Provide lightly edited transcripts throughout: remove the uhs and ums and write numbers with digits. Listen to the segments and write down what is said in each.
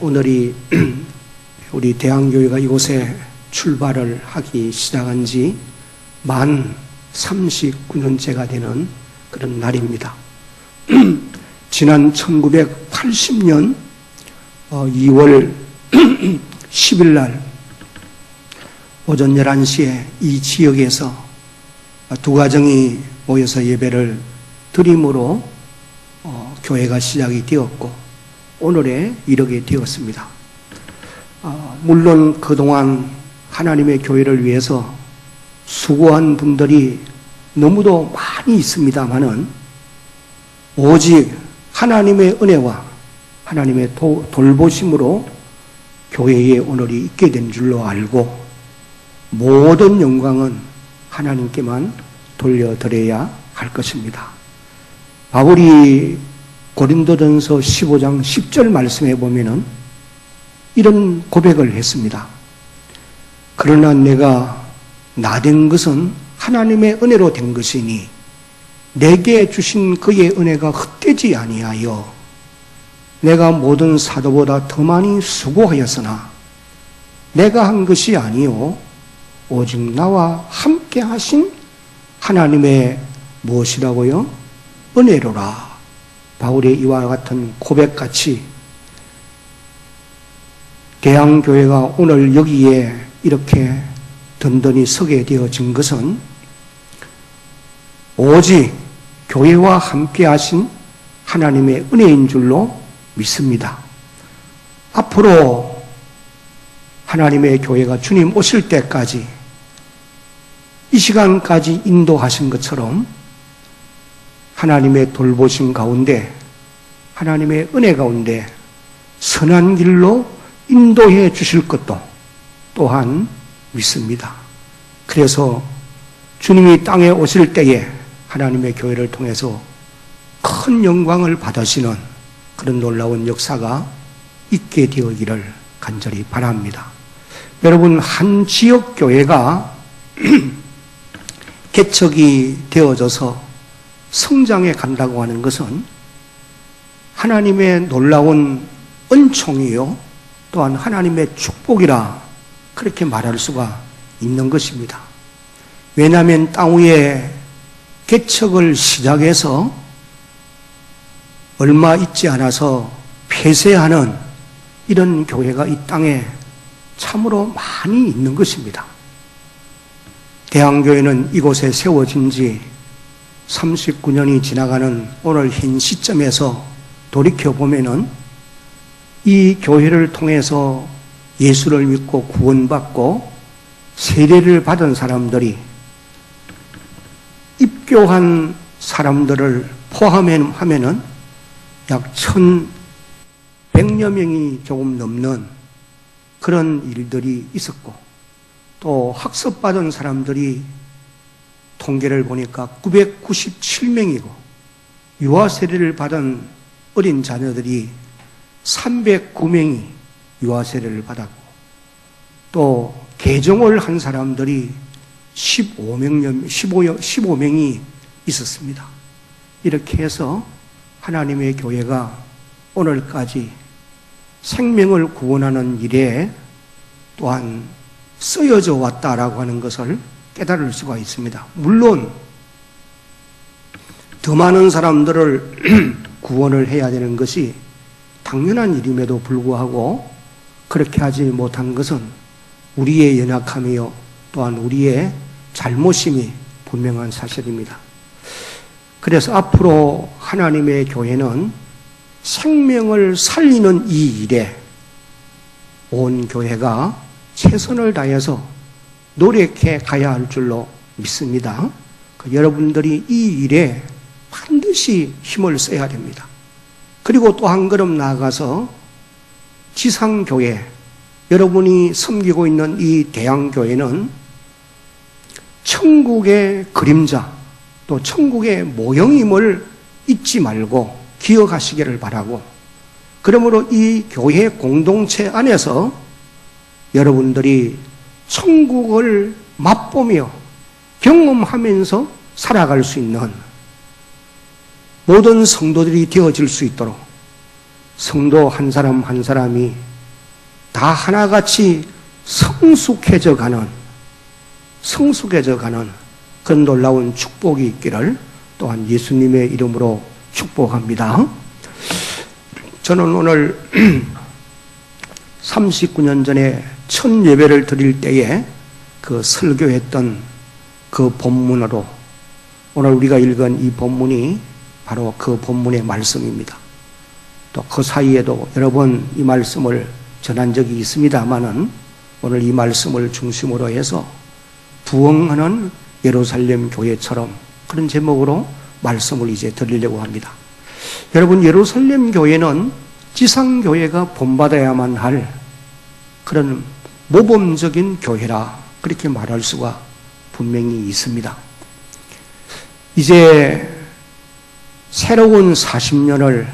오늘이 우리 대한교회가 이곳에 출발을 하기 시작한 지 만 39년째가 되는 그런 날입니다. 지난 1980년 2월 10일 날 오전 11시에 이 지역에서 두 가정이 모여서 예배를 드림으로 교회가 시작이 되었고 오늘에 이르게 되었습니다. 물론 그동안 하나님의 교회를 위해서 수고한 분들이 너무도 많이 있습니다마는 오직 하나님의 은혜와 하나님의 돌보심으로 교회에 오늘이 있게 된 줄로 알고 모든 영광은 하나님께만 돌려드려야 할 것입니다. 바울이 고린도전서 15장 10절 말씀에 보면은 이런 고백을 했습니다. 그러나 내가 나된 것은 하나님의 은혜로 된 것이니 내게 주신 그의 은혜가 헛되지 아니하여 내가 모든 사도보다 더 많이 수고하였으나 내가 한 것이 아니요 오직 나와 함께 하신 하나님의 무엇이라고요? 은혜로라. 바울의 이와 같은 고백같이 대한교회가 오늘 여기에 이렇게 든든히 서게 되어진 것은 오직 교회와 함께 하신 하나님의 은혜인 줄로 믿습니다. 앞으로 하나님의 교회가 주님 오실 때까지 이 시간까지 인도하신 것처럼 하나님의 돌보심 가운데 하나님의 은혜 가운데 선한 길로 인도해 주실 것도 또한 믿습니다. 그래서 주님이 땅에 오실 때에 하나님의 교회를 통해서 큰 영광을 받으시는 그런 놀라운 역사가 있게 되어기를 간절히 바랍니다. 여러분, 한 지역 교회가 개척이 되어져서 성장해 간다고 하는 것은 하나님의 놀라운 은총이요 또한 하나님의 축복이라 그렇게 말할 수가 있는 것입니다. 왜냐하면 땅 위에 개척을 시작해서 얼마 있지 않아서 폐쇄하는 이런 교회가 이 땅에 참으로 많이 있는 것입니다. 대한교회는 이곳에 세워진 지 39년이 지나가는 오늘 현 시점에서 돌이켜보면은 이 교회를 통해서 예수를 믿고 구원받고 세례를 받은 사람들이 입교한 사람들을 포함하면은 약 1,100여 명이 조금 넘는 그런 일들이 있었고 또 학습받은 사람들이 통계를 보니까 997명이고 유아 세례를 받은 어린 자녀들이 309명이 유아 세례를 받았고 또 개종을 한 사람들이 15명이 있었습니다. 이렇게 해서 하나님의 교회가 오늘까지 생명을 구원하는 일에 또한 쓰여져 왔다라고 하는 것을 깨달을 수가 있습니다. 물론 더 많은 사람들을 구원을 해야 되는 것이 당연한 일임에도 불구하고 그렇게 하지 못한 것은 우리의 연약함이요 또한 우리의 잘못임이 분명한 사실입니다. 그래서 앞으로 하나님의 교회는 생명을 살리는 이 일에 온 교회가 최선을 다해서 노력해 가야 할 줄로 믿습니다. 여러분들이 이 일에 반드시 힘을 써야 됩니다. 그리고 또 한 걸음 나아가서 지상교회, 여러분이 섬기고 있는 이 대한교회는 천국의 그림자, 또 천국의 모형임을 잊지 말고 기억하시기를 바라고, 그러므로 이 교회 공동체 안에서 여러분들이 천국을 맛보며 경험하면서 살아갈 수 있는 모든 성도들이 되어질 수 있도록 성도 한 사람 한 사람이 다 하나같이 성숙해져 가는 그런 놀라운 축복이 있기를 또한 예수님의 이름으로 축복합니다. 저는 오늘 39년 전에 첫 예배를 드릴 때에 그 설교했던 그 본문으로 오늘 우리가 읽은 이 본문이 바로 그 본문의 말씀입니다. 또 그 사이에도 여러 번 이 말씀을 전한 적이 있습니다만은 오늘 이 말씀을 중심으로 해서 부흥하는 예루살렘 교회처럼 그런 제목으로 말씀을 이제 드리려고 합니다. 여러분, 예루살렘 교회는 지상교회가 본받아야만 할 그런 모범적인 교회라 그렇게 말할 수가 분명히 있습니다. 이제 새로운 40년을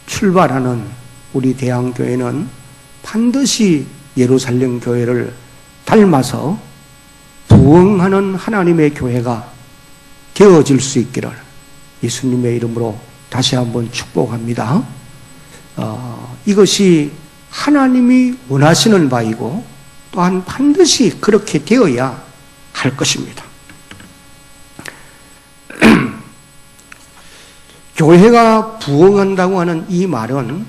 출발하는 우리 대한교회는 반드시 예루살렘 교회를 닮아서 부흥하는 하나님의 교회가 되어질 수 있기를 예수님의 이름으로 다시 한번 축복합니다. 이것이 하나님이 원하시는 바이고 또한 반드시 그렇게 되어야 할 것입니다. 교회가 부흥한다고 하는 이 말은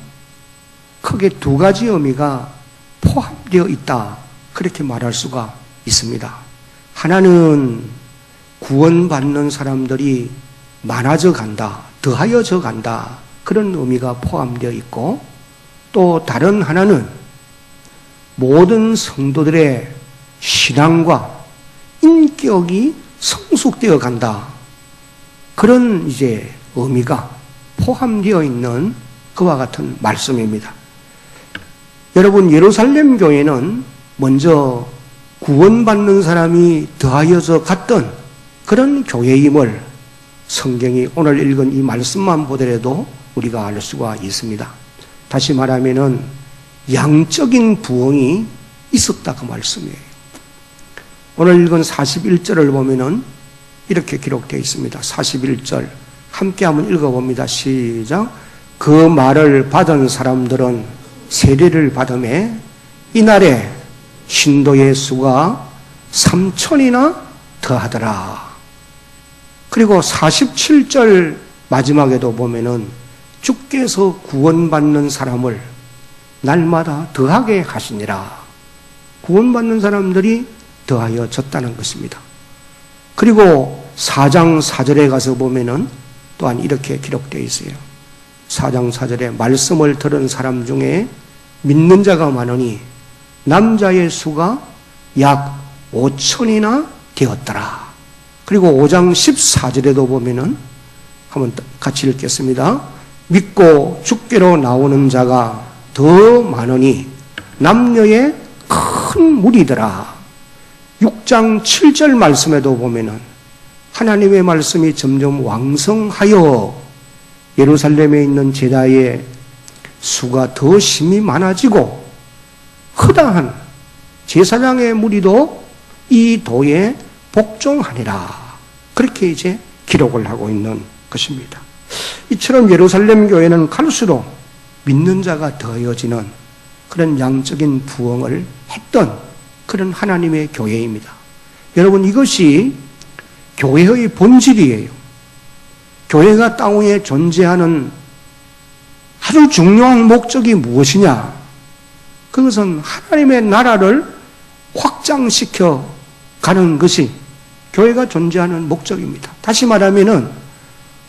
크게 두 가지 의미가 포함되어 있다 그렇게 말할 수가 있습니다. 하나는 구원받는 사람들이 많아져 간다, 더하여져 간다 그런 의미가 포함되어 있고, 또 다른 하나는 모든 성도들의 신앙과 인격이 성숙되어 간다 그런 이제 의미가 포함되어 있는 그와 같은 말씀입니다. 여러분, 예루살렘 교회는 먼저 구원받는 사람이 더하여져 갔던 그런 교회임을 성경이 오늘 읽은 이 말씀만 보더라도 우리가 알 수가 있습니다. 다시 말하면은 양적인 부흥이 있었다 그 말씀이에요. 오늘 읽은 41절을 보면은 이렇게 기록되어 있습니다. 41절 함께 한번 읽어봅니다. 시작. 그 말을 받은 사람들은 세례를 받음에 이날에 신도의 수가 3,000이나 더하더라. 그리고 47절 마지막에도 보면은 주께서 구원받는 사람을 날마다 더하게 하시니라. 구원받는 사람들이 더하여졌다는 것입니다. 그리고 4장 4절에 가서 보면은 또한 이렇게 기록되어 있어요. 4장 4절에 말씀을 들은 사람 중에 믿는 자가 많으니 남자의 수가 약 5,000이나 되었더라. 그리고 5장 14절에도 보면은 한번 같이 읽겠습니다. 믿고 주께로 나오는 자가 더 많으니 남녀의 큰 무리더라. 6장 7절 말씀에도 보면은 하나님의 말씀이 점점 왕성하여 예루살렘에 있는 제자의 수가 더 심히 많아지고 허다한 제사장의 무리도 이 도에 복종하니라. 그렇게 이제 기록을 하고 있는 것입니다. 이처럼 예루살렘 교회는 갈수록 믿는 자가 더해지는 그런 양적인 부흥을 했던 그런 하나님의 교회입니다. 여러분, 이것이 교회의 본질이에요. 교회가 땅 위에 존재하는 아주 중요한 목적이 무엇이냐? 그것은 하나님의 나라를 확장시켜 가는 것이 교회가 존재하는 목적입니다. 다시 말하면은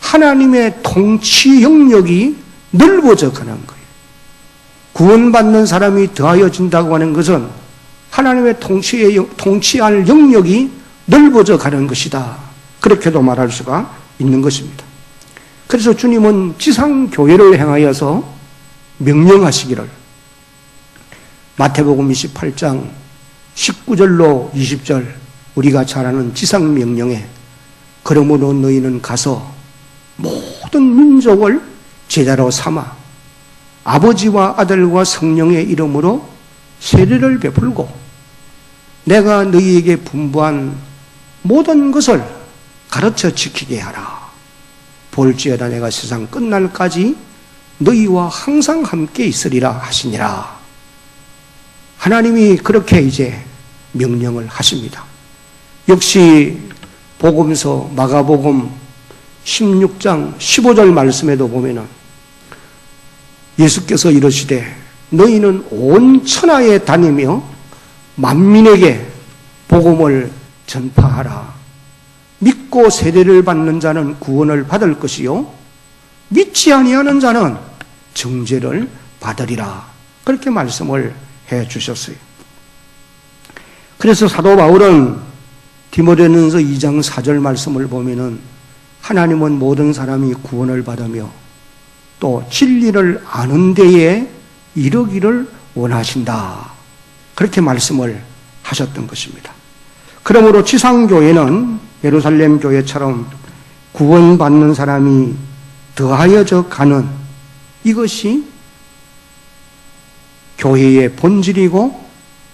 하나님의 통치 영역이 넓어져 가는 거예요. 구원받는 사람이 더하여진다고 하는 것은 하나님의 통치할 영역이 넓어져 가는 것이다. 그렇게도 말할 수가 있는 것입니다. 그래서 주님은 지상교회를 향하여서 명령하시기를 마태복음 28장 19절로 20절 우리가 잘 아는 지상명령에 그러므로 너희는 가서 모든 민족을 제자로 삼아 아버지와 아들과 성령의 이름으로 세례를 베풀고 내가 너희에게 분부한 모든 것을 가르쳐 지키게 하라. 볼지어다 내가 세상 끝날까지 너희와 항상 함께 있으리라 하시니라. 하나님이 그렇게 이제 명령을 하십니다. 역시 복음서 마가복음 16장 15절 말씀에도 보면은 예수께서 이르시되 너희는 온 천하에 다니며 만민에게 복음을 전파하라. 믿고 세례를 받는 자는 구원을 받을 것이요 믿지 아니하는 자는 정죄를 받으리라. 그렇게 말씀을 해 주셨어요. 그래서 사도 바울은 디모데전서 2장 4절 말씀을 보면은 하나님은 모든 사람이 구원을 받으며 또 진리를 아는 데에 이르기를 원하신다. 그렇게 말씀을 하셨던 것입니다. 그러므로 지상교회는 예루살렘 교회처럼 구원받는 사람이 더하여져 가는 이것이 교회의 본질이고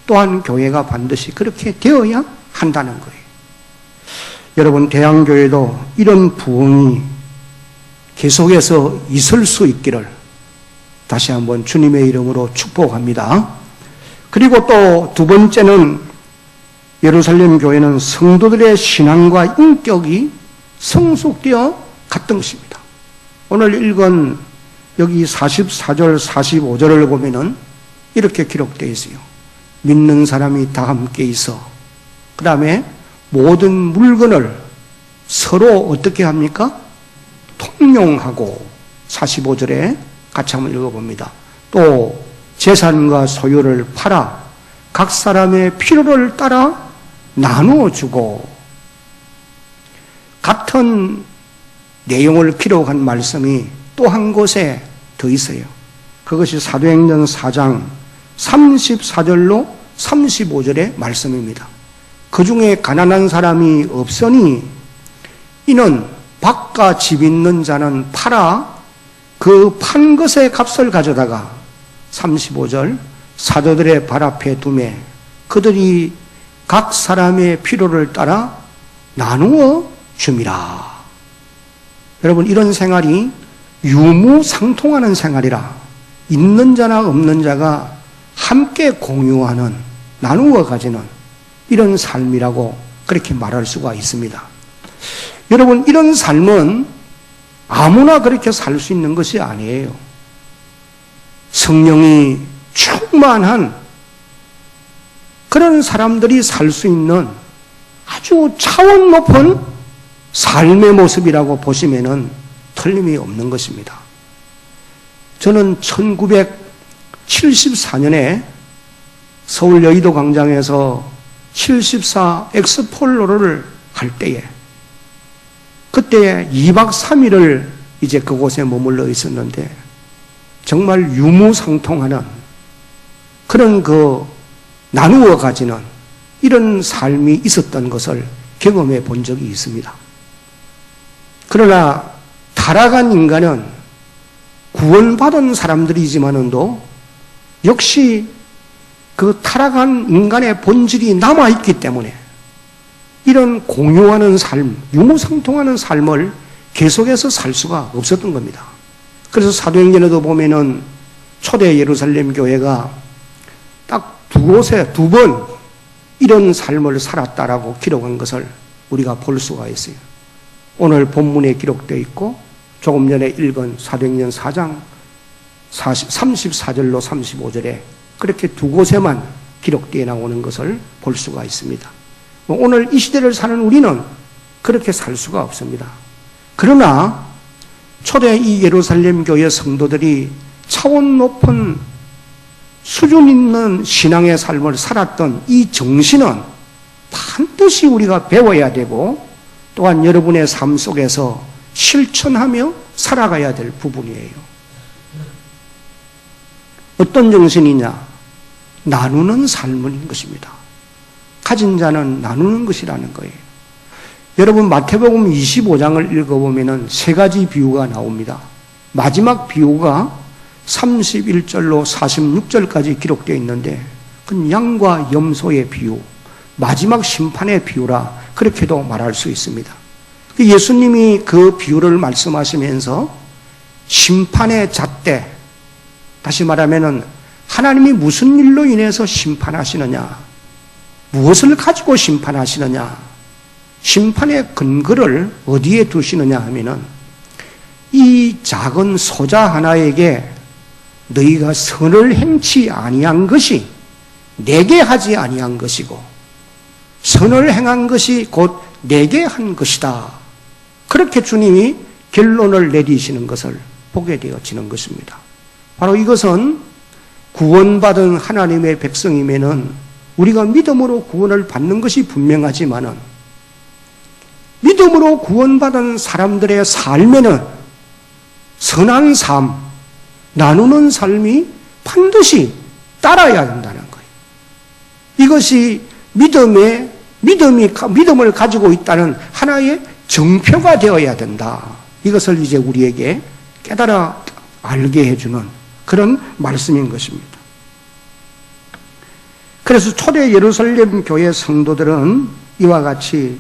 또한 교회가 반드시 그렇게 되어야 한다는 거예요. 여러분, 대한교회도 이런 부흥이 계속해서 있을 수 있기를 다시 한번 주님의 이름으로 축복합니다. 그리고 또 두 번째는 예루살렘 교회는 성도들의 신앙과 인격이 성숙되어 갔던 것입니다. 오늘 읽은 여기 44절, 45절을 보면은 이렇게 기록되어 있어요. 믿는 사람이 다 함께 있어. 그 다음에 모든 물건을 서로 어떻게 합니까? 통용하고 45절에 같이 한번 읽어봅니다. 또 재산과 소유를 팔아 각 사람의 필요를 따라 나누어 주고. 같은 내용을 기록한 말씀이 또 한 곳에 더 있어요. 그것이 사도행전 4장 34절로 35절의 말씀입니다. 그 중에 가난한 사람이 없으니 이는 밭과 집 있는 자는 팔아 그 판 것의 값을 가져다가 35절 사도들의 발 앞에 두매 그들이 각 사람의 필요를 따라 나누어 줌이라. 여러분, 이런 생활이 유무상통하는 생활이라 있는 자나 없는 자가 함께 공유하는, 나누어 가지는 이런 삶이라고 그렇게 말할 수가 있습니다. 여러분, 이런 삶은 아무나 그렇게 살 수 있는 것이 아니에요. 성령이 충만한 그런 사람들이 살 수 있는 아주 차원 높은 삶의 모습이라고 보시면은 틀림이 없는 것입니다. 저는 1974년에 서울 여의도 광장에서 74 엑스폴로를 할 때에 그때 2박 3일을 이제 그곳에 머물러 있었는데 정말 유무상통하는 그런 나누어 가지는 이런 삶이 있었던 것을 경험해 본 적이 있습니다. 그러나 타락한 인간은 구원받은 사람들이지만은도 역시 그 타락한 인간의 본질이 남아있기 때문에 이런 공유하는 삶, 유무상통하는 삶을 계속해서 살 수가 없었던 겁니다. 그래서 사도행전에도 보면은 초대 예루살렘 교회가 딱 두 곳에 두 번 이런 삶을 살았다라고 기록한 것을 우리가 볼 수가 있어요. 오늘 본문에 기록되어 있고 조금 전에 읽은 사도행전 4장 34절로 35절에 그렇게 두 곳에만 기록되어 나오는 것을 볼 수가 있습니다. 오늘 이 시대를 사는 우리는 그렇게 살 수가 없습니다. 그러나 초대 이 예루살렘 교회 성도들이 차원 높은 수준 있는 신앙의 삶을 살았던 이 정신은 반드시 우리가 배워야 되고 또한 여러분의 삶 속에서 실천하며 살아가야 될 부분이에요. 어떤 정신이냐? 나누는 삶인 것입니다. 가진 자는 나누는 것이라는 거예요. 여러분, 마태복음 25장을 읽어보면 세 가지 비유가 나옵니다. 마지막 비유가 31절로 46절까지 기록되어 있는데 그건 양과 염소의 비유, 마지막 심판의 비유라 그렇게도 말할 수 있습니다. 예수님이 그 비유를 말씀하시면서 심판의 잣대, 다시 말하면은 하나님이 무슨 일로 인해서 심판하시느냐? 무엇을 가지고 심판하시느냐? 심판의 근거를 어디에 두시느냐 하면은 이 작은 소자 하나에게 너희가 선을 행치 아니한 것이 내게 하지 아니한 것이고 선을 행한 것이 곧 내게 한 것이다. 그렇게 주님이 결론을 내리시는 것을 보게 되어지는 것입니다. 바로 이것은 구원받은 하나님의 백성이면은 우리가 믿음으로 구원을 받는 것이 분명하지만은 믿음으로 구원받은 사람들의 삶에는 선한 삶, 나누는 삶이 반드시 따라야 한다는 거예요. 이것이 믿음을 가지고 있다는 하나의 정표가 되어야 된다. 이것을 이제 우리에게 깨달아 알게 해주는 그런 말씀인 것입니다. 그래서 초대 예루살렘 교회 성도들은 이와 같이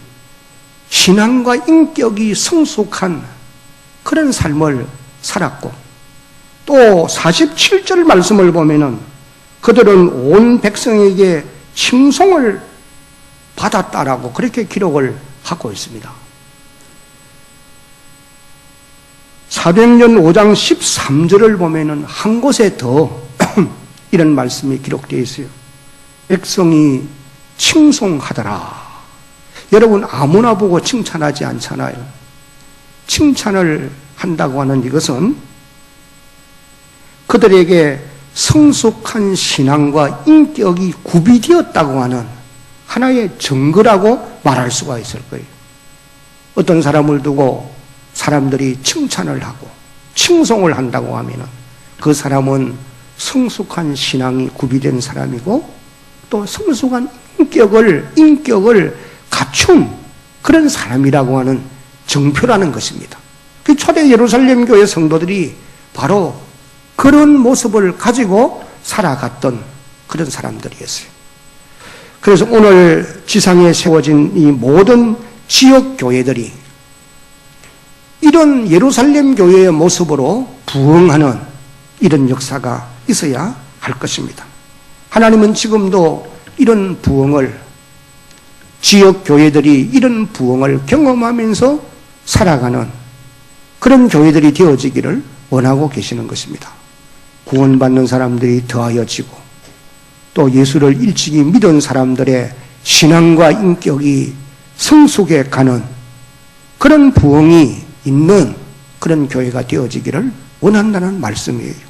신앙과 인격이 성숙한 그런 삶을 살았고 또 47절 말씀을 보면은 그들은 온 백성에게 칭송을 받았다라고 그렇게 기록을 하고 있습니다. 사도행전 5장 13절을 보면은 한 곳에 더 이런 말씀이 기록되어 있어요. 백성이 칭송하더라. 여러분 아무나 보고 칭찬하지 않잖아요. 칭찬을 한다고 하는 이것은 그들에게 성숙한 신앙과 인격이 구비되었다고 하는 하나의 증거라고 말할 수가 있을 거예요. 어떤 사람을 두고 사람들이 칭찬을 하고 칭송을 한다고 하면 그 사람은 성숙한 신앙이 구비된 사람이고 또 성숙한 인격을 갖춘 그런 사람이라고 하는 정표라는 것입니다. 그 초대 예루살렘 교회 성도들이 바로 그런 모습을 가지고 살아갔던 그런 사람들이었어요. 그래서 오늘 지상에 세워진 이 모든 지역 교회들이 이런 예루살렘 교회의 모습으로 부흥하는 이런 역사가 있어야 할 것입니다. 하나님은 지금도 이런 부흥을 지역 교회들이 이런 부흥을 경험하면서 살아가는 그런 교회들이 되어지기를 원하고 계시는 것입니다. 구원받는 사람들이 더하여지고 또 예수를 일찍이 믿은 사람들의 신앙과 인격이 성숙해 가는 그런 부흥이 있는 그런 교회가 되어지기를 원한다는 말씀이에요.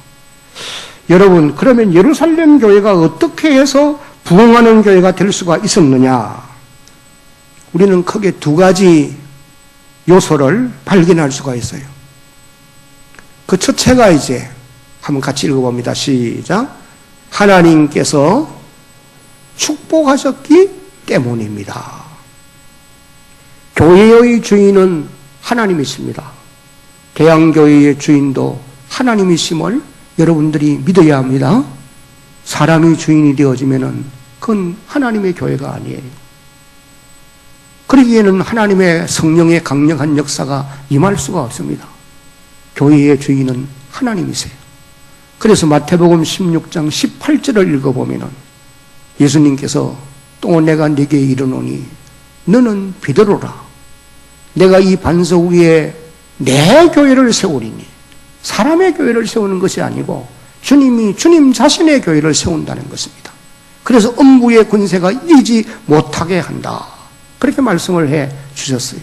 여러분, 그러면 예루살렘 교회가 어떻게 해서 부흥하는 교회가 될 수가 있었느냐? 우리는 크게 두 가지 요소를 발견할 수가 있어요. 그 첫째가 이제 한번 같이 읽어봅니다. 시작. 하나님께서 축복하셨기 때문입니다. 교회의 주인은 하나님이십니다. 대양교회의 주인도 하나님이심을 여러분들이 믿어야 합니다. 사람이 주인이 되어지면은 그건 하나님의 교회가 아니에요. 그러기에는 하나님의 성령의 강력한 역사가 임할 수가 없습니다. 교회의 주인은 하나님이세요. 그래서 마태복음 16장 18절을 읽어보면은 예수님께서 또 내가 네게 이르노니 너는 베드로라. 내가 이 반석 위에 내 교회를 세우리니 사람의 교회를 세우는 것이 아니고 주님이 주님 자신의 교회를 세운다는 것입니다. 그래서 음부의 권세가 이기지 못하게 한다. 그렇게 말씀을 해 주셨어요.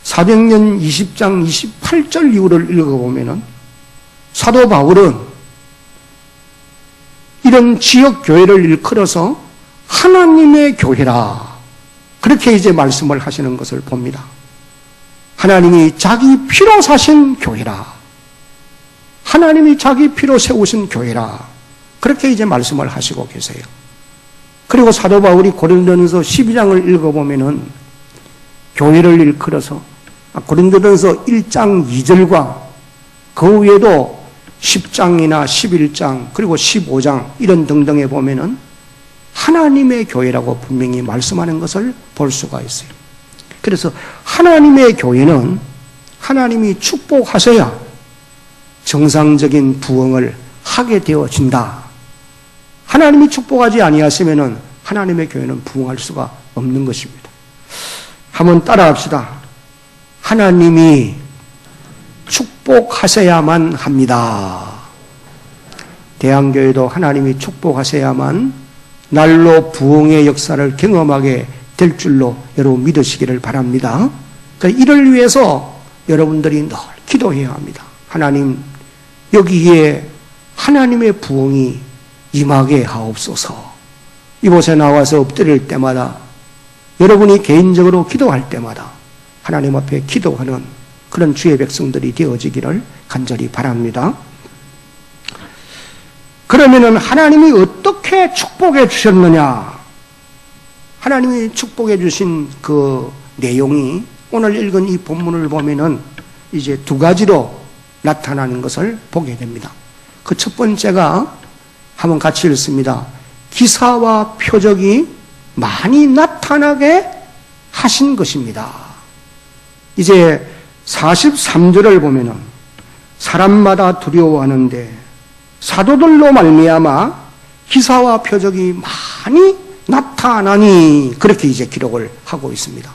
사도행전 20장 28절 이후를 읽어보면은 사도 바울은 이런 지역 교회를 일컬어서 하나님의 교회라. 그렇게 이제 말씀을 하시는 것을 봅니다. 하나님이 자기 피로 사신 교회라. 하나님이 자기 피로 세우신 교회라. 그렇게 이제 말씀을 하시고 계세요. 그리고 사도 바울이 고린도전서 12장을 읽어보면은 교회를 일컬어서 고린도전서 1장 2절과 그 외에도 10장이나 11장 그리고 15장 이런 등등에 보면은 하나님의 교회라고 분명히 말씀하는 것을 볼 수가 있어요. 그래서 하나님의 교회는 하나님이 축복하셔야 정상적인 부흥을 하게 되어진다. 하나님이 축복하지 아니하시면은 하나님의 교회는 부흥할 수가 없는 것입니다. 한번 따라합시다. 하나님이 축복하셔야만 합니다. 대한교회도 하나님이 축복하셔야만 날로 부흥의 역사를 경험하게 될 줄로 여러분 믿으시기를 바랍니다. 그러니까 이를 위해서 여러분들이 늘 기도해야 합니다. 하나님, 여기에 하나님의 부흥이 임하게 하옵소서. 이곳에 나와서 엎드릴 때마다, 여러분이 개인적으로 기도할 때마다 하나님 앞에 기도하는 그런 주의 백성들이 되어지기를 간절히 바랍니다. 그러면은 하나님이 어떻게 축복해 주셨느냐? 하나님이 축복해 주신 그 내용이 오늘 읽은 이 본문을 보면은 이제 두 가지로 나타나는 것을 보게 됩니다. 그 첫 번째가 한번 같이 읽습니다. 기사와 표적이 많이 나타나게 하신 것입니다. 이제 43절을 보면은 사람마다 두려워하는데 사도들로 말미암아 기사와 표적이 많이 나타나니, 그렇게 이제 기록을 하고 있습니다.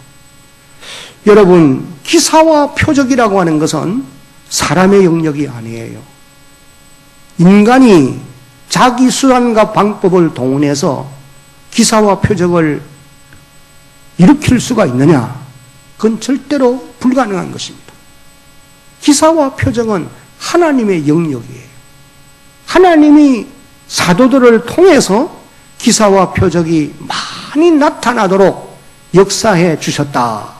여러분, 기사와 표적이라고 하는 것은 사람의 영역이 아니에요. 인간이 자기 수단과 방법을 동원해서 기사와 표적을 일으킬 수가 있느냐? 그건 절대로 불가능한 것입니다. 기사와 표적은 하나님의 영역이에요. 하나님이 사도들을 통해서 기사와 표적이 많이 나타나도록 역사해 주셨다.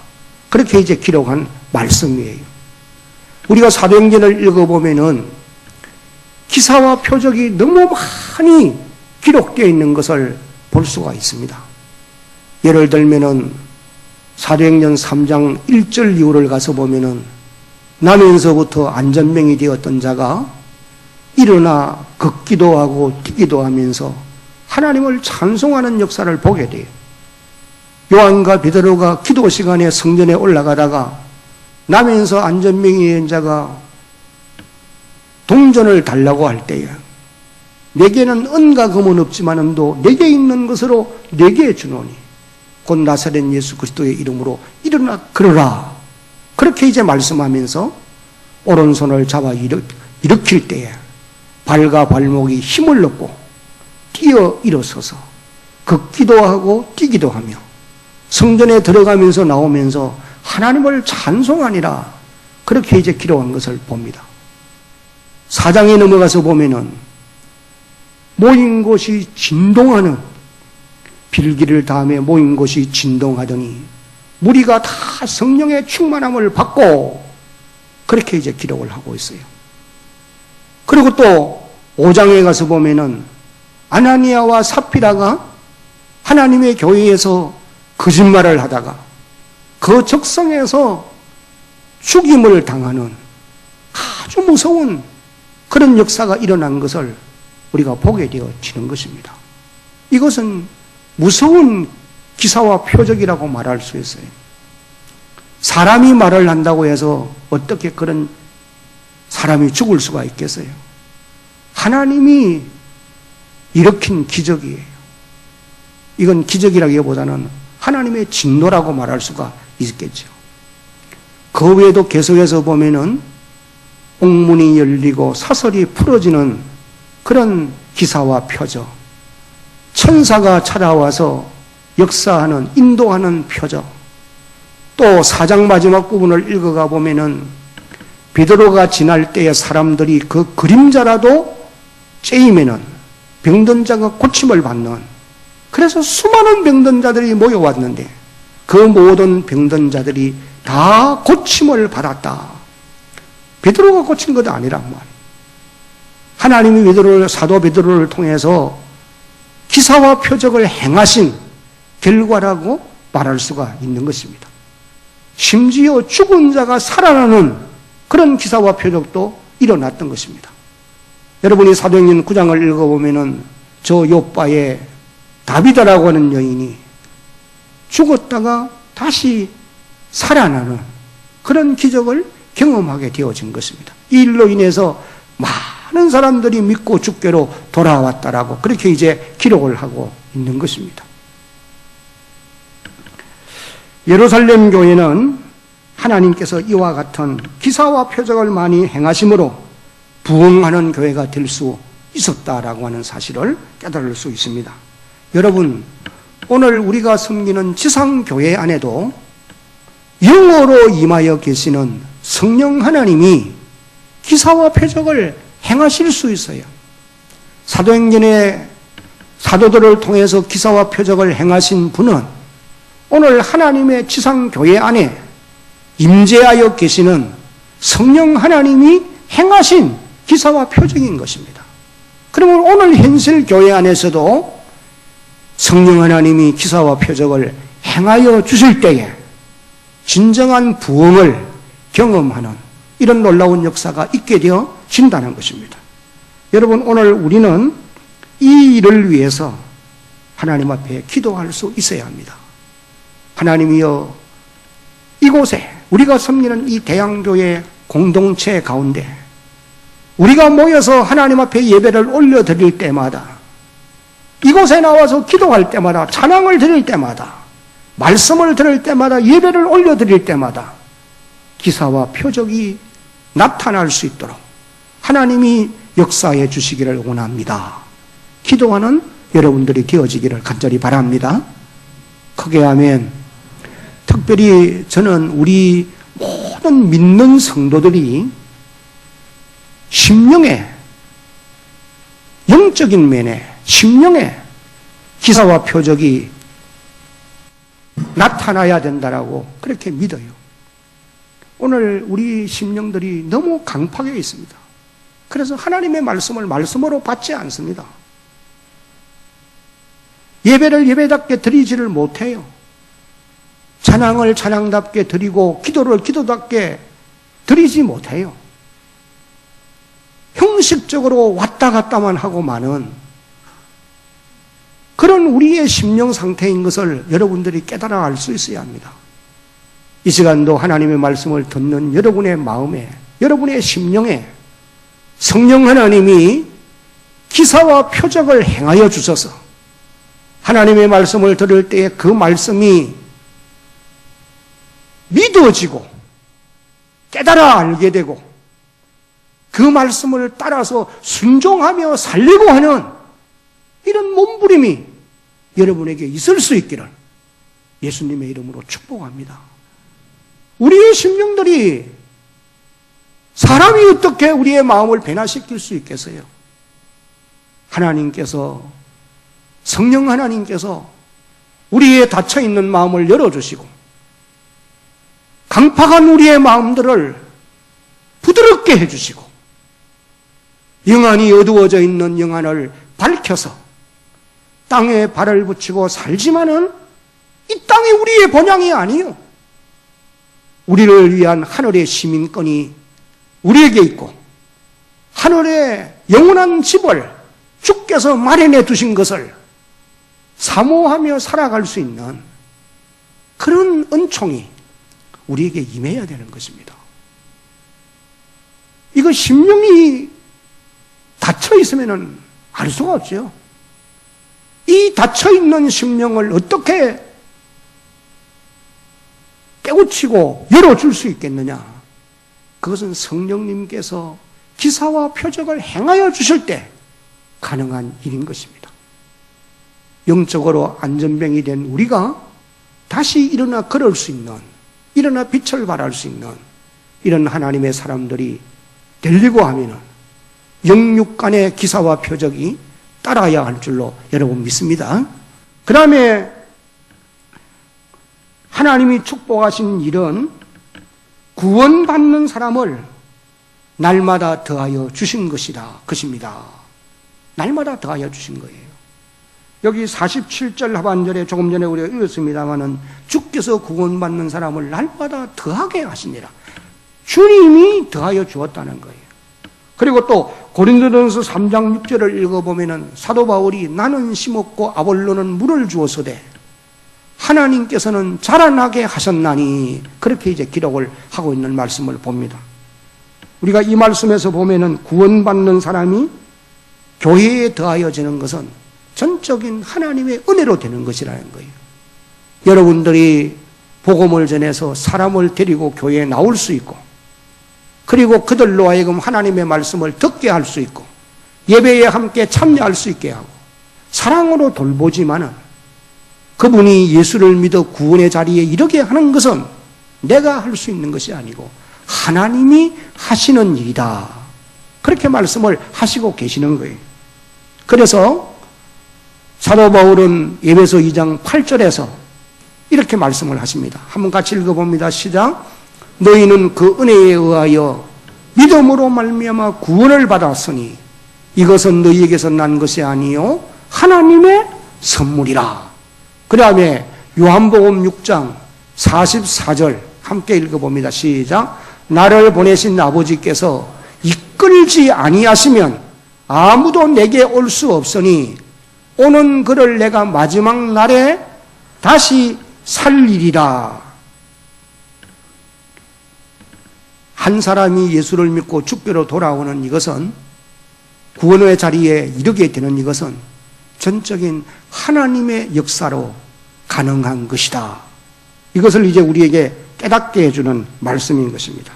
그렇게 이제 기록한 말씀이에요. 우리가 사도행전을 읽어보면은 기사와 표적이 너무 많이 기록되어 있는 것을 볼 수가 있습니다. 예를 들면은 사도행전 3장 1절 이후를 가서 보면은 나면서부터 안전병이 되었던 자가 일어나 걷기도 하고 뛰기도 하면서 하나님을 찬송하는 역사를 보게 돼요. 요한과 베드로가 기도 시간에 성전에 올라가다가 나면서 안전병이 된 자가 동전을 달라고 할 때에 내게는 은과 금은 없지만도 내게 있는 것으로 내게 주노니 곧 나사렛 예수 그리스도의 이름으로 일어나 걸어라. 그렇게 이제 말씀하면서 오른손을 잡아 일으킬 때에 발과 발목이 힘을 얻고 뛰어 일어서서 걷기도 하고 뛰기도 하며 성전에 들어가면서 나오면서 하나님을 찬송하니라. 그렇게 이제 기록한 것을 봅니다. 4장에 넘어가서 보면은 모인 곳이 진동하는, 빌기를 다음에 모인 곳이 진동하더니 무리가 다 성령의 충만함을 받고, 그렇게 이제 기록을 하고 있어요. 그리고 또 5장에 가서 보면은 아나니아와 삽비라가 하나님의 교회에서 거짓말을 하다가 그 적성에서 죽임을 당하는 아주 무서운 그런 역사가 일어난 것을 우리가 보게 되어지는 것입니다. 이것은 무서운 기사와 표적이라고 말할 수 있어요. 사람이 말을 한다고 해서 어떻게 그런 사람이 죽을 수가 있겠어요? 하나님이 일으킨 기적이에요. 이건 기적이라기보다는 하나님의 진노라고 말할 수가 있겠죠. 그 외에도 계속해서 보면은 옥문이 열리고 사설이 풀어지는 그런 기사와 표적, 천사가 찾아와서 역사하는, 인도하는 표적, 또 4장 마지막 부분을 읽어가 보면은 베드로가 지날 때에 사람들이 그 그림자라도 쬐이면은 병든 자가 고침을 받는, 그래서 수많은 병든 자들이 모여왔는데 그 모든 병든 자들이 다 고침을 받았다. 베드로가 고친 것도 아니란 말이에요. 하나님이 베드로를, 사도 베드로를 통해서 기사와 표적을 행하신 결과라고 말할 수가 있는 것입니다. 심지어 죽은 자가 살아나는 그런 기사와 표적도 일어났던 것입니다. 여러분이 사도행전 9장을 읽어보면은 저 요바의 다비다라고 하는 여인이 죽었다가 다시 살아나는 그런 기적을 경험하게 되어진 것입니다. 이 일로 인해서 많은 사람들이 믿고 주께로 돌아왔다라고 그렇게 이제 기록을 하고 있는 것입니다. 예루살렘 교회는 하나님께서 이와 같은 기사와 표적을 많이 행하심으로 부흥하는 교회가 될 수 있었다라고 하는 사실을 깨달을 수 있습니다. 여러분, 오늘 우리가 섬기는 지상교회 안에도 영으로 임하여 계시는 성령 하나님이 기사와 표적을 행하실 수 있어요. 사도행전의 사도들을 통해서 기사와 표적을 행하신 분은 오늘 하나님의 지상교회 안에 임재하여 계시는 성령 하나님이 행하신 기사와 표적인 것입니다. 그러면 오늘 현실 교회 안에서도 성령 하나님이 기사와 표적을 행하여 주실 때에 진정한 부흥을 경험하는 이런 놀라운 역사가 있게 되어진다는 것입니다. 여러분, 오늘 우리는 이 일을 위해서 하나님 앞에 기도할 수 있어야 합니다. 하나님이여, 이곳에 우리가 섬기는 이 대양교회 공동체 가운데 우리가 모여서 하나님 앞에 예배를 올려드릴 때마다, 이곳에 나와서 기도할 때마다, 찬양을 드릴 때마다, 말씀을 들을 때마다, 예배를 올려드릴 때마다 기사와 표적이 나타날 수 있도록 하나님이 역사해 주시기를 원합니다. 기도하는 여러분들이 되어지기를 간절히 바랍니다. 크게 아멘. 특별히 저는 우리 모든 믿는 성도들이 심령에, 영적인 면에, 심령에 기사와 표적이 나타나야 된다라고 그렇게 믿어요. 오늘 우리 심령들이 너무 강팍해 있습니다. 그래서 하나님의 말씀을 말씀으로 받지 않습니다. 예배를 예배답게 드리지를 못해요. 찬양을 찬양답게 드리고 기도를 기도답게 드리지 못해요. 형식적으로 왔다 갔다만 하고 마는 그런 우리의 심령 상태인 것을 여러분들이 깨달아 알 수 있어야 합니다. 이 시간도 하나님의 말씀을 듣는 여러분의 마음에, 여러분의 심령에 성령 하나님이 기사와 표적을 행하여 주셔서 하나님의 말씀을 들을 때에 그 말씀이 믿어지고 깨달아 알게 되고 그 말씀을 따라서 순종하며 살려고 하는 이런 몸부림이 여러분에게 있을 수 있기를 예수님의 이름으로 축복합니다. 우리의 심령들이 사람이 어떻게 우리의 마음을 변화시킬 수 있겠어요? 하나님께서, 성령 하나님께서 우리의 닫혀있는 마음을 열어주시고 강팍한 우리의 마음들을 부드럽게 해주시고 영안이 어두워져 있는 영안을 밝혀서 땅에 발을 붙이고 살지만은 이 땅이 우리의 본향이 아니요, 우리를 위한 하늘의 시민권이 우리에게 있고 하늘의 영원한 집을 주께서 마련해 두신 것을 사모하며 살아갈 수 있는 그런 은총이 우리에게 임해야 되는 것입니다. 이거 심령이 닫혀 있으면 알 수가 없죠. 이 닫혀 있는 심령을 어떻게 깨우치고 열어줄 수 있겠느냐? 그것은 성령님께서 기사와 표적을 행하여 주실 때 가능한 일인 것입니다. 영적으로 안전병이 된 우리가 다시 일어나 걸을 수 있는, 일어나 빛을 발할 수 있는 이런 하나님의 사람들이 되려고 하면은 영육 간의 기사와 표적이 따라야 할 줄로 여러분 믿습니다. 그 다음에 하나님이 축복하신 일은 구원받는 사람을 날마다 더하여 주신 것입니다. 날마다 더하여 주신 거예요. 여기 47절 하반절에 조금 전에 우리가 읽었습니다마는 주께서 구원받는 사람을 날마다 더하게 하시니라. 주님이 더하여 주었다는 거예요. 그리고 또 고린도전서 3장 6절을 읽어보면은 사도 바울이 나는 심었고 아볼로는 물을 주었으되 하나님께서는 자라나게 하셨나니 그렇게 이제 기록을 하고 있는 말씀을 봅니다. 우리가 이 말씀에서 보면은 구원받는 사람이 교회에 더하여지는 것은 전적인 하나님의 은혜로 되는 것이라는 거예요. 여러분들이 복음을 전해서 사람을 데리고 교회에 나올 수 있고, 그리고 그들로 하여금 하나님의 말씀을 듣게 할 수 있고, 예배에 함께 참여할 수 있게 하고, 사랑으로 돌보지만은 그분이 예수를 믿어 구원의 자리에 이르게 하는 것은 내가 할 수 있는 것이 아니고 하나님이 하시는 일이다. 그렇게 말씀을 하시고 계시는 거예요. 그래서 사도 바울은 에베소 2장 8절에서 이렇게 말씀을 하십니다. 한번 같이 읽어봅니다. 시작. 너희는 그 은혜에 의하여 믿음으로 말미암아 구원을 받았으니 이것은 너희에게서 난 것이 아니요 하나님의 선물이라. 그 다음에 요한복음 6장 44절 함께 읽어봅니다. 시작. 나를 보내신 아버지께서 이끌지 아니하시면 아무도 내게 올 수 없으니 오는 그를 내가 마지막 날에 다시 살리리라. 한 사람이 예수를 믿고 주께로 돌아오는 이것은, 구원의 자리에 이르게 되는 이것은 전적인 하나님의 역사로 가능한 것이다. 이것을 이제 우리에게 깨닫게 해주는 말씀인 것입니다.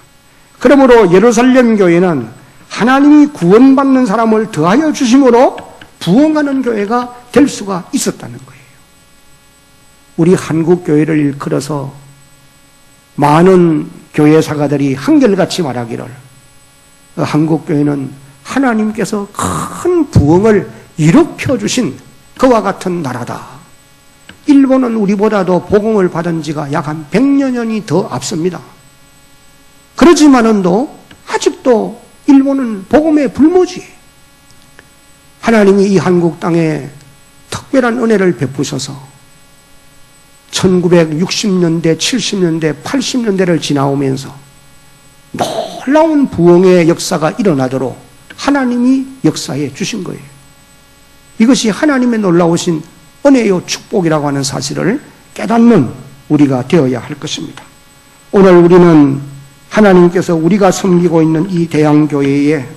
그러므로 예루살렘 교회는 하나님이 구원받는 사람을 더하여 주심으로 부흥하는 교회가 될 수가 있었다는 거예요. 우리 한국 교회를 일컬어서 많은 교회 사가들이 한결같이 말하기를, 한국 교회는 하나님께서 큰 부흥을 일으켜 주신 그와 같은 나라다. 일본은 우리보다도 복음을 받은 지가 약 한 100여 년이 더 앞섭니다. 그렇지만은도 아직도 일본은 복음의 불모지. 하나님이 이 한국 땅에 특별한 은혜를 베푸셔서 1960년대, 70년대, 80년대를 지나오면서 놀라운 부흥의 역사가 일어나도록 하나님이 역사해 주신 거예요. 이것이 하나님의 놀라우신 은혜요 축복이라고 하는 사실을 깨닫는 우리가 되어야 할 것입니다. 오늘 우리는 하나님께서 우리가 섬기고 있는 이 대양교회에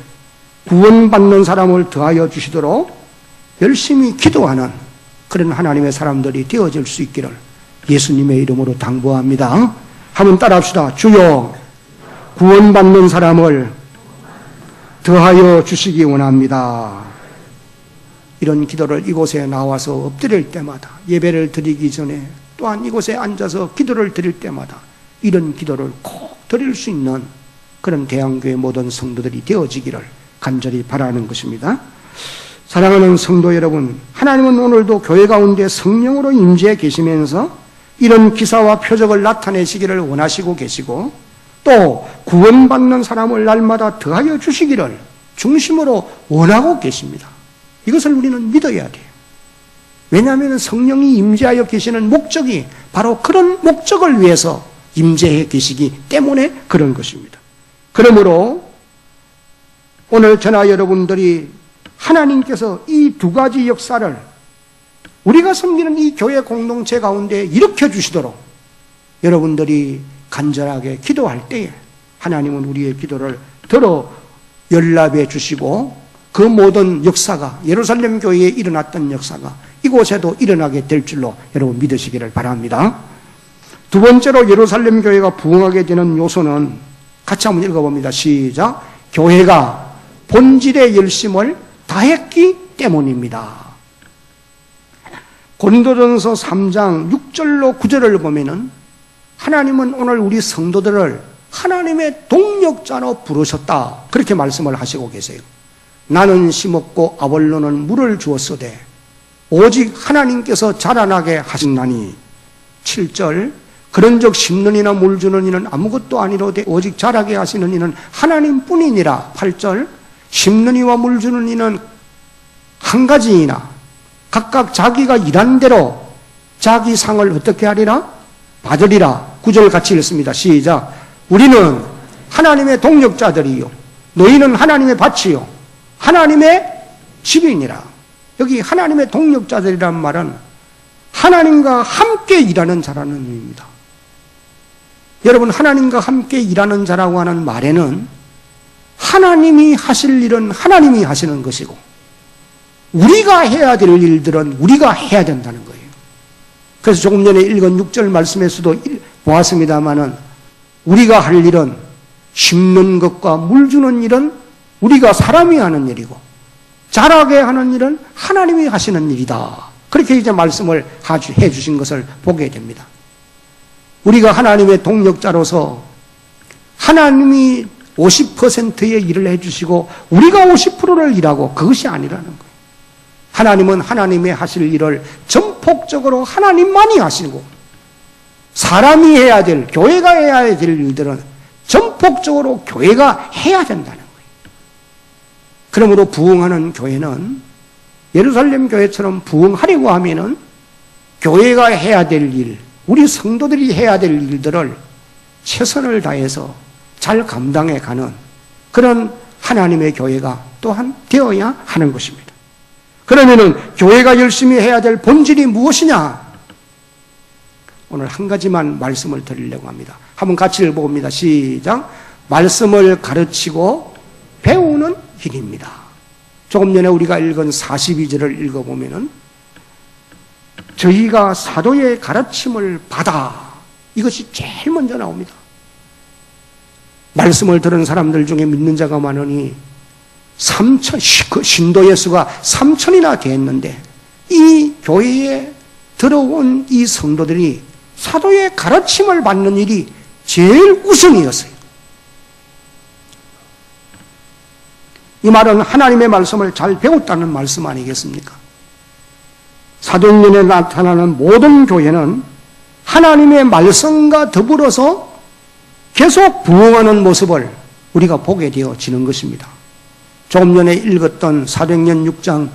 구원받는 사람을 더하여 주시도록 열심히 기도하는 그런 하나님의 사람들이 되어질 수 있기를 예수님의 이름으로 당부합니다. 한번 따라합시다. 주여, 구원받는 사람을 더하여 주시기 원합니다. 이런 기도를 이곳에 나와서 엎드릴 때마다, 예배를 드리기 전에 또한 이곳에 앉아서 기도를 드릴 때마다 이런 기도를 꼭 드릴 수 있는 그런 대한교회 모든 성도들이 되어지기를 간절히 바라는 것입니다. 사랑하는 성도 여러분, 하나님은 오늘도 교회 가운데 성령으로 임재해 계시면서 이런 기사와 표적을 나타내시기를 원하시고 계시고, 또 구원받는 사람을 날마다 더하여 주시기를 중심으로 원하고 계십니다. 이것을 우리는 믿어야 돼요. 왜냐하면 성령이 임재하여 계시는 목적이 바로 그런 목적을 위해서 임재해 계시기 때문에 그런 것입니다. 그러므로 오늘 저나 여러분들이 하나님께서 이 두 가지 역사를 우리가 섬기는 이 교회 공동체 가운데 일으켜 주시도록 여러분들이 간절하게 기도할 때에 하나님은 우리의 기도를 들어 연락해 주시고, 그 모든 역사가, 예루살렘 교회에 일어났던 역사가 이곳에도 일어나게 될 줄로 여러분 믿으시기를 바랍니다. 두 번째로 예루살렘 교회가 부흥하게 되는 요소는 같이 한번 읽어봅니다. 시작. 교회가 본질의 열심을 다했기 때문입니다. 고린도전서 3장 6절로 9절을 보면은 하나님은 오늘 우리 성도들을 하나님의 동력자로 부르셨다, 그렇게 말씀을 하시고 계세요. 나는 심었고 아볼로는 물을 주었으되 오직 하나님께서 자라나게 하신다니. 7절. 그런즉 심는 이나 물 주는 이는 아무것도 아니로되 오직 자라게 하시는 이는 하나님뿐이니라. 8절. 심는 이와 물 주는 이는 한 가지이나 각각 자기가 일한 대로 자기 상을 어떻게 하리라? 받으리라. 9절 같이 읽습니다. 시작. 우리는 하나님의 동력자들이요 너희는 하나님의 밭이요 하나님의 집이니라. 여기 하나님의 동력자들이란 말은 하나님과 함께 일하는 자라는 의미입니다. 여러분, 하나님과 함께 일하는 자라고 하는 말에는 하나님이 하실 일은 하나님이 하시는 것이고 우리가 해야 될 일들은 우리가 해야 된다는 거예요. 그래서 조금 전에 읽은 6절 말씀에서도 보았습니다마는 우리가 할 일은 심는 것과 물 주는 일은 우리가 사람이 하는 일이고 자라게 하는 일은 하나님이 하시는 일이다. 그렇게 이제 말씀을 해 주신 것을 보게 됩니다. 우리가 하나님의 동력자로서 하나님이 50%의 일을 해주시고 우리가 50%를 일하고 그것이 아니라는 거예요. 하나님은 하나님의 하실 일을 전폭적으로 하나님만이 하시고 사람이 해야 될, 교회가 해야 될 일들은 전폭적으로 교회가 해야 된다는 거예요. 그러므로 부흥하는 교회는 예루살렘 교회처럼 부흥하려고 하면은 교회가 해야 될 일, 우리 성도들이 해야 될 일들을 최선을 다해서 잘 감당해 가는 그런 하나님의 교회가 또한 되어야 하는 것입니다. 그러면은 교회가 열심히 해야 될 본질이 무엇이냐? 오늘 한 가지만 말씀을 드리려고 합니다. 한번 같이 읽어봅니다. 시작. 말씀을 가르치고 배우는 일입니다. 조금 전에 우리가 읽은 42절을 읽어보면은 저희가 사도의 가르침을 받아, 이것이 제일 먼저 나옵니다. 말씀을 들은 사람들 중에 믿는 자가 많으니 신도의 수가 3,000이나 되었는데 이 교회에 들어온 이 성도들이 사도의 가르침을 받는 일이 제일 우선이었어요. 이 말은 하나님의 말씀을 잘 배웠다는 말씀 아니겠습니까? 사도행전에 나타나는 모든 교회는 하나님의 말씀과 더불어서 계속 부흥하는 모습을 우리가 보게 되어지는 것입니다. 조금 전에 읽었던 사도행전 6장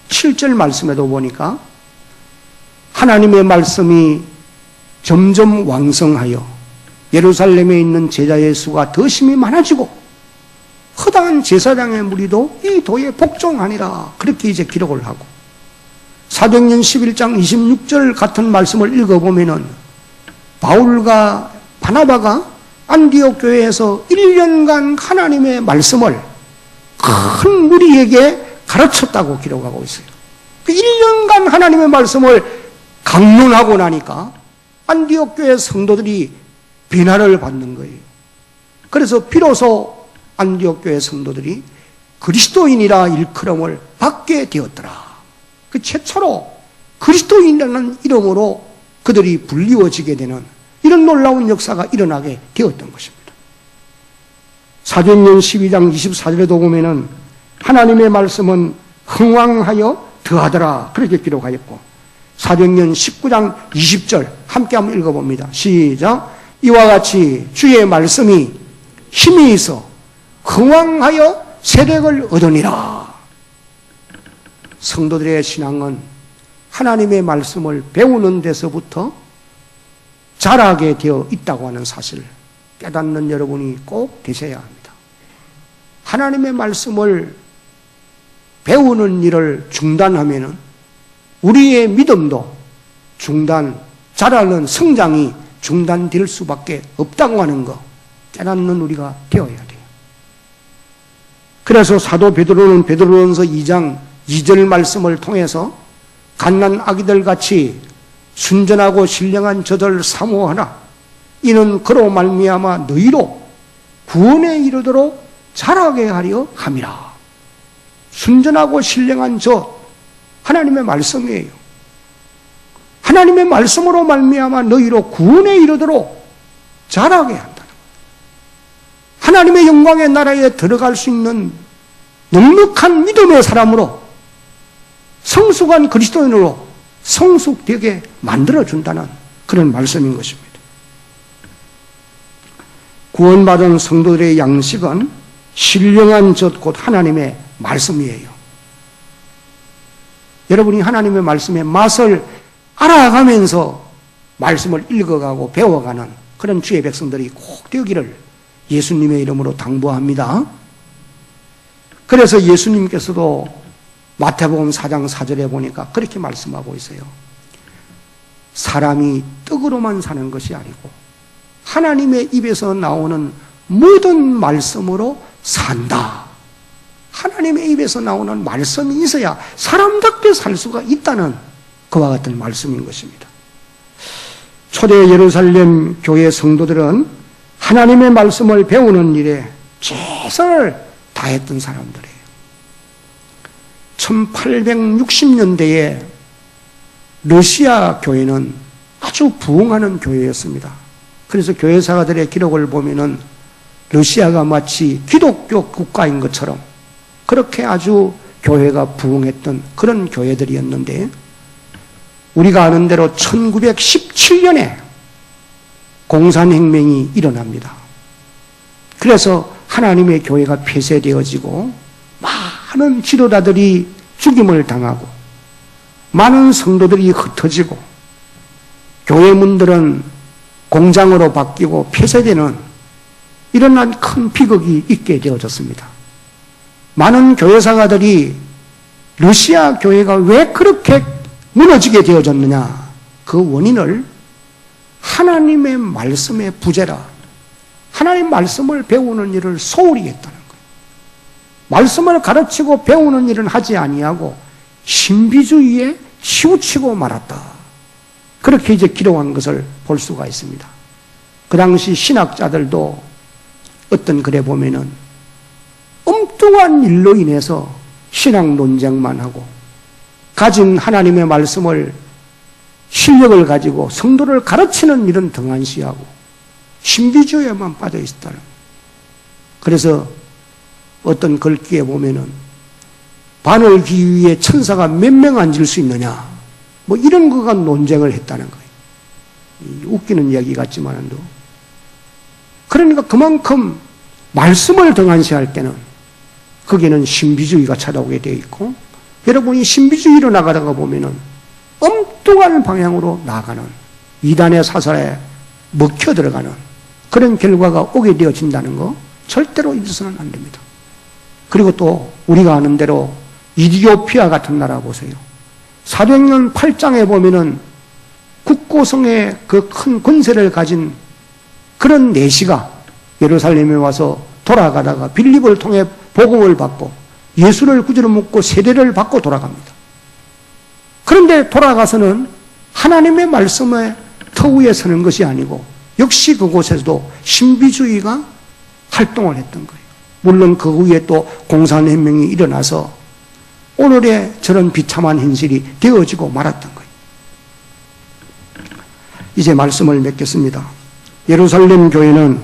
7절 말씀에도 보니까 하나님의 말씀이 점점 왕성하여 예루살렘에 있는 제자의 수가 더 심히 많아지고 허다한 제사장의 무리도 이 도에 복종하니라, 그렇게 이제 기록을 하고 사도행전 11장 26절 같은 말씀을 읽어보면은 바울과 바나바가 안디옥 교회에서 1년간 하나님의 말씀을 큰 무리에게 가르쳤다고 기록하고 있어요. 그 1년간 하나님의 말씀을 강론하고 나니까 안디옥 교회 성도들이 비난을 받는 거예요. 그래서 비로소 안디옥 교회 성도들이 그리스도인이라 일컬음을 받게 되었더라. 그 최초로 그리스도인이라는 이름으로 그들이 불리워지게 되는 이런 놀라운 역사가 일어나게 되었던 것입니다. 사도행전 12장 24절에도 보면은 하나님의 말씀은 흥왕하여 더하더라, 그렇게 기록하였고 사도행전 19장 20절 함께 한번 읽어봅니다. 시작. 이와 같이 주의 말씀이 힘이 있어 흥왕하여 세력을 얻으니라. 성도들의 신앙은 하나님의 말씀을 배우는 데서부터 자라게 되어 있다고 하는 사실을 깨닫는 여러분이 꼭 되셔야 합니다. 하나님의 말씀을 배우는 일을 중단하면은 우리의 믿음도 자라는 성장이 중단될 수밖에 없다고 하는 거 깨닫는 우리가 되어야 돼요. 그래서 사도 베드로는 베드로전서 2장 2절 말씀을 통해서 갓난 아기들 같이 순전하고 신령한 저들 사모하라. 이는 그로 말미암아 너희로 구원에 이르도록 자라게 하려 함이라. 순전하고 신령한 저 하나님의 말씀이에요. 하나님의 말씀으로 말미암아 너희로 구원에 이르도록 자라게 한다는 거예요. 하나님의 영광의 나라에 들어갈 수 있는 넉넉한 믿음의 사람으로 성숙한 그리스도인으로 성숙되게 만들어준다는 그런 말씀인 것입니다. 구원받은 성도들의 양식은 신령한 젖 곧 하나님의 말씀이에요. 여러분이 하나님의 말씀의 맛을 알아가면서 말씀을 읽어가고 배워가는 그런 주의 백성들이 꼭 되기를 예수님의 이름으로 당부합니다. 그래서 예수님께서도 마태복음 4장 4절에 보니까 그렇게 말씀하고 있어요. 사람이 떡으로만 사는 것이 아니고 하나님의 입에서 나오는 모든 말씀으로 산다. 하나님의 입에서 나오는 말씀이 있어야 사람답게 살 수가 있다는 그와 같은 말씀인 것입니다. 초대 예루살렘 교회 성도들은 하나님의 말씀을 배우는 일에 최선을 다했던 사람들이에요. 1860년대에 러시아 교회는 아주 부흥하는 교회였습니다. 그래서 교회사가들의 기록을 보면은 러시아가 마치 기독교 국가인 것처럼 그렇게 아주 교회가 부흥했던 그런 교회들이었는데, 우리가 아는 대로 1917년에 공산혁명이 일어납니다. 그래서 하나님의 교회가 폐쇄되어지고 많은 지도자들이 죽임을 당하고 많은 성도들이 흩어지고 교회 문들은 공장으로 바뀌고 폐쇄되는 이런 큰 비극이 있게 되어졌습니다. 많은 교회사가들이 러시아 교회가 왜 그렇게 무너지게 되어졌느냐, 그 원인을 하나님의 말씀의 부재라, 하나님 말씀을 배우는 일을 소홀히 했다는 거예요. 말씀을 가르치고 배우는 일은 하지 아니하고 신비주의에 치우치고 말았다. 그렇게 이제 기록한 것을 볼 수가 있습니다. 그 당시 신학자들도 어떤 글에 보면은 엉뚱한 일로 인해서 신학 논쟁만 하고 가진 하나님의 말씀을 실력을 가지고 성도를 가르치는 일은 등한시하고 신비주의에만 빠져 있다는. 그래서 어떤 글귀에 보면은 바늘 귀 위에 천사가 몇 명 앉을 수 있느냐, 뭐 이런 거가 논쟁을 했다는 거예요. 웃기는 이야기 같지만도. 그러니까 그만큼 말씀을 등한시할 때는 거기는 신비주의가 찾아오게 되어 있고, 여러분이 신비주의로 나가다가 보면은 엉뚱한 방향으로 나가는, 이단의 사설에 먹혀 들어가는 그런 결과가 오게 되어진다는 거 절대로 잊어서는 안 됩니다. 그리고 또 우리가 아는 대로 이디오피아 같은 나라 보세요. 사도행전 8장에 보면은 국고성의 그 큰 권세를 가진 그런 내시가 예루살렘에 와서 돌아가다가 빌립을 통해 복음을 받고 예수를 구주로 믿고 세례를 받고 돌아갑니다. 그런데 돌아가서는 하나님의 말씀의 터 위에 서는 것이 아니고 역시 그곳에서도 신비주의가 활동을 했던 거예요. 물론 그 후에 또 공산혁명이 일어나서 오늘의 저런 비참한 현실이 되어지고 말았던 거예요. 이제 말씀을 맺겠습니다. 예루살렘 교회는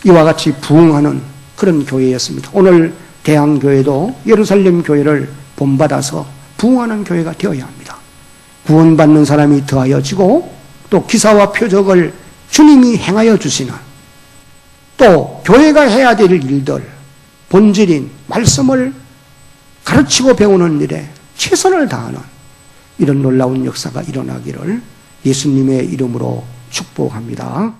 이와 같이 부흥하는 그런 교회였습니다. 오늘 대한교회도 예루살렘 교회를 본받아서 부흥하는 교회가 되어야 합니다. 구원받는 사람이 더하여지고 또 기사와 표적을 주님이 행하여 주시는, 또 교회가 해야 될 일들, 본질인 말씀을 가르치고 배우는 일에 최선을 다하는 이런 놀라운 역사가 일어나기를 예수님의 이름으로 축복합니다.